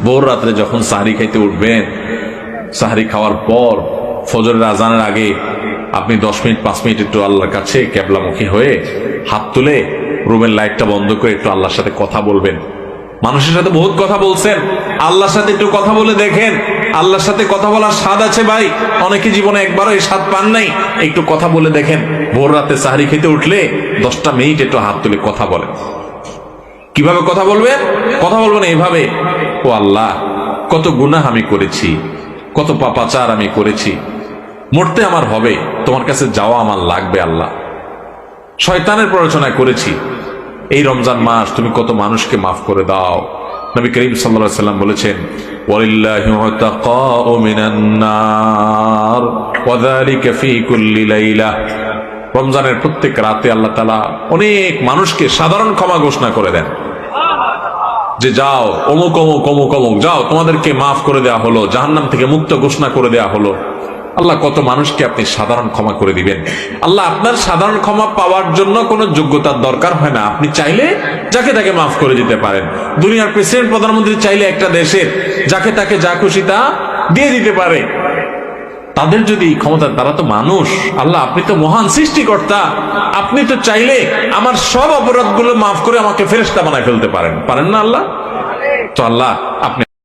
ভোর রাত্রে যখন সাহরি খাইতে উঠবেন, সাহরি খাওয়ার পর ফজরের আজানের আগে আপনি 10 মিনিট 5 মিনিট একটু আল্লাহর কাছে কেবলামুখী হয়ে হাত তুলে রুমের লাইটটা বন্ধ করে একটু আল্লাহর সাথে কথা বলবেন। মানুষের সাথে বহুত কথা বলছেন, আল্লাহর সাথে একটু কথা বলে দেখেন। আল্লাহর সাথে কথা বলার স্বাদ আছে ভাই, অনেকে জীবনে একবারও এই স্বাদ পান নাই। একটু কথা বলে দেখেন। ভোর রাতে সাহরি খেতে উঠলে 10টা মিনিট একটু হাত তুলে কথা বলেন। কিভাবে কথা বলবেন? কথা বলবেন এইভাবে, ও আল্লাহ, কত গুনাহ আমি করেছি, কত পাপাচার আমি করেছি, মরতে আমার হবে, তোমার কাছে যাওয়া আমার লাগবে আল্লাহ। শয়তানের প্ররোচনা করেছি, এই রমজান মাস তুমি কত মানুষকে মাফ করে দাও। নবী করিম সাল্লাল্লাহু আলাইহি ওয়াসাল্লাম বলেছেন, ওয়ালিল্লাহি উতাকাউ মিনান নার ওয়া যালিকা ফি কুল্লি লাইলা। রমজানের প্রত্যেক রাতে আল্লাহ তাআলা অনেক মানুষকে সাধারণ ক্ষমা ঘোষণা করে দেন, যে যাও অমুক অমুক অমুক অমুক, যাও তোমাদেরকে মাফ করে দেওয়া হলো, জাহান্নাম থেকে মুক্ত ঘোষণা করে দেওয়া হলো। আল্লাহ কত মানুষকে আপনি সাধারণ ক্ষমা করে দিবেন। আল্লাহ আপনার সাধারণ ক্ষমা পাওয়ার জন্য কোনো যোগ্যতার দরকার হয় না, আপনি চাইলে যাকে তাকে মাফ করে দিতে পারেন। দুনিয়ার প্রেসিডেন্ট প্রধানমন্ত্রী চাইলে একটা দেশের যাকে তাকে যা খুশি তা দিয়ে দিতে পারে। তাদের যদি ক্ষমতা, তারা তো মানুষ। আল্লাহ আপনি তো মহান সৃষ্টিকর্তা, আপনি তো চাইলে আমার সব অপরাধগুলো মাফ করে আমাকে ফেরেশতা বানায় ফেলতে পারেন, পারেন না আল্লাহ? তো আল্লাহ আপনি